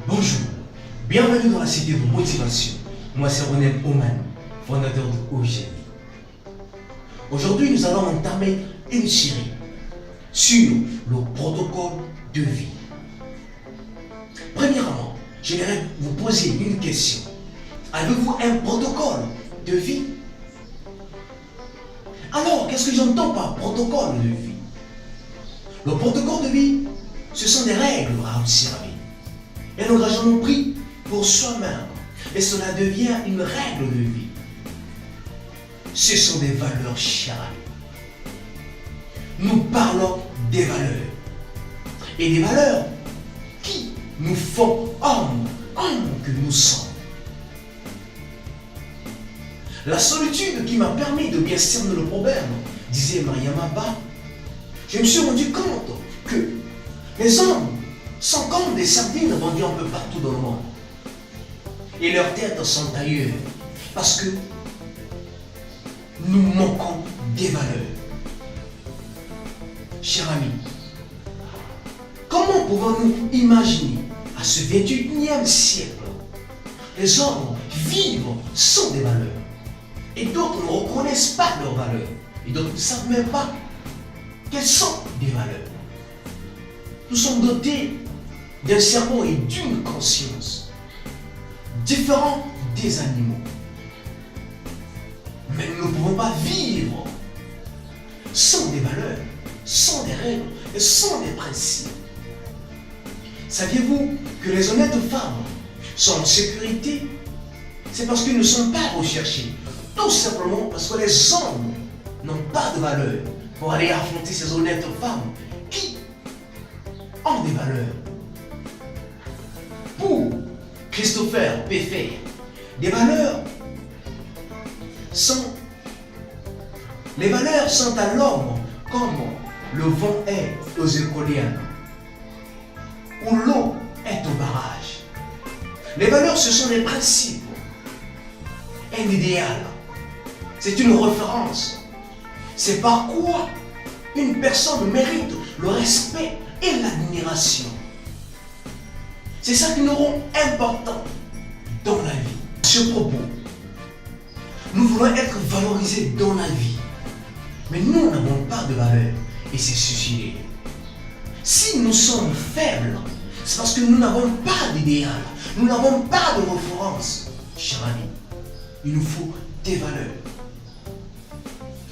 Bonjour, bienvenue dans la cité de motivation. Moi c'est René Oman, fondateur de OGM. Aujourd'hui nous allons entamer une série sur le protocole de vie. Premièrement, j'aimerais vous poser une question. Avez-vous un protocole de vie? Alors, qu'est-ce que j'entends par protocole de vie? Le protocole de vie, ce sont des règles à observer. Un engagement pris pour soi-même. Et cela devient une règle de vie. Ce sont des valeurs chères. Nous parlons des valeurs. Et des valeurs qui nous font hommes que nous sommes. La solitude qui m'a permis de bien cerner le problème, disait Mariam Abba, je me suis rendu compte que les hommes sont comme des sardines vendues un peu partout dans le monde. Et leurs têtes sont ailleurs. Parce que nous manquons des valeurs. Chers amis, comment pouvons-nous imaginer à ce 21e siècle les hommes vivent sans des valeurs? Et d'autres ne reconnaissent pas leurs valeurs. Et d'autres ne savent même pas quelles sont des valeurs. Nous sommes dotés d'un cerveau et d'une conscience différents des animaux. Mais nous ne pouvons pas vivre sans des valeurs, sans des règles et sans des principes. Saviez-vous que les honnêtes femmes sont en sécurité? C'est parce qu'ils ne sont pas recherchés. Tout simplement parce que les hommes n'ont pas de valeur pour aller affronter ces honnêtes femmes qui ont des valeurs. Pour Christopher Peffer, les valeurs sont à l'homme comme le vent est aux écoliennes ou l'eau est au barrage. Les valeurs, ce sont des principes, un idéal. C'est une référence. C'est par quoi une personne mérite le respect et l'admiration. C'est ça qui nous rend important dans la vie. À ce propos, nous voulons être valorisés dans la vie. Mais nous n'avons pas de valeur et c'est suicidaire. Si nous sommes faibles, c'est parce que nous n'avons pas d'idéal. Nous n'avons pas de référence. Cher ami, il nous faut des valeurs.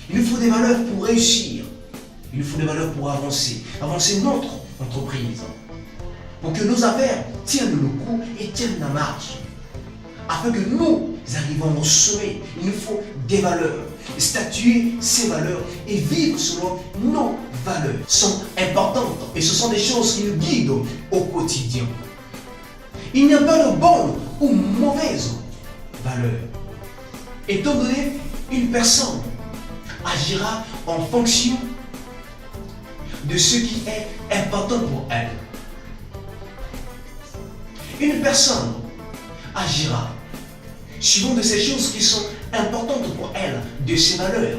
Il nous faut des valeurs pour réussir. Il nous faut des valeurs pour avancer. Avancer notre entreprise. Pour que nos affaires tiennent le coup et tiennent la marche. Afin que nous arrivions au sommet, il nous faut des valeurs. Statuer ces valeurs et vivre selon nos valeurs sont importantes. Et ce sont des choses qui nous guident au quotidien. Il n'y a pas de bonne ou mauvaise valeur. Étant donné, une personne agira en fonction de ce qui est important pour elle. Une personne agira suivant de ces choses qui sont importantes pour elle, de ses valeurs,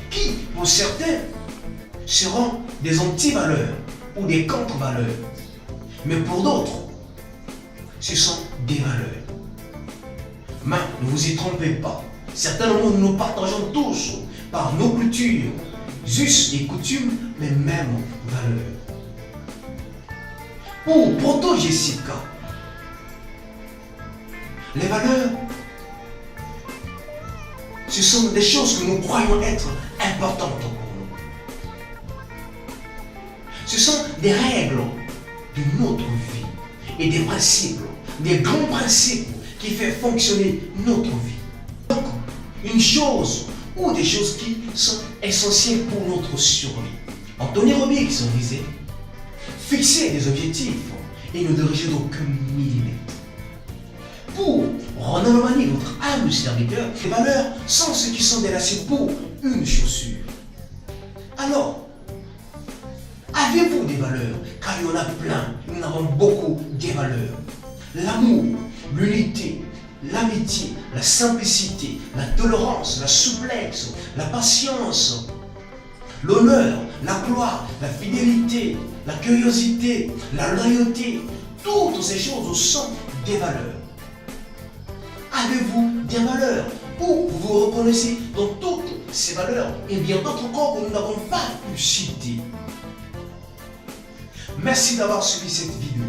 qui, pour certains, seront des anti-valeurs ou des contre-valeurs. Mais pour d'autres, ce sont des valeurs. Mais ne vous y trompez pas. Certainement, nous partageons tous par nos cultures, us et coutumes, les mêmes valeurs. Pour Proto Jessica, les valeurs, ce sont des choses que nous croyons être importantes pour nous. Ce sont des règles de notre vie et des principes, des grands principes qui font fonctionner notre vie. Donc, une chose ou des choses qui sont essentielles pour notre survie. Anthony Robbins disait, fixer des objectifs et ne diriger d'aucun millimètre. Pour Ronald Romani, votre âme serviteur, les valeurs sont ce qui sont des lacets pour une chaussure. Alors, avez-vous des valeurs? Car il y en a plein, nous avons beaucoup de valeurs. L'amour, l'unité, l'amitié, la simplicité, la tolérance, la souplesse, la patience, l'honneur, la gloire, la fidélité, la curiosité, la loyauté, toutes ces choses sont des valeurs. Avez-vous des valeurs où vous vous reconnaissez dans toutes ces valeurs? Eh bien, d'autres corps que nous n'avons pas pu citer. Merci d'avoir suivi cette vidéo.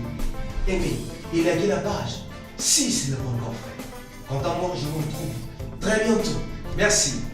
Aimez et likez la page si ce n'est pas encore fait. Quant à moi, je vous retrouve très bientôt. Merci.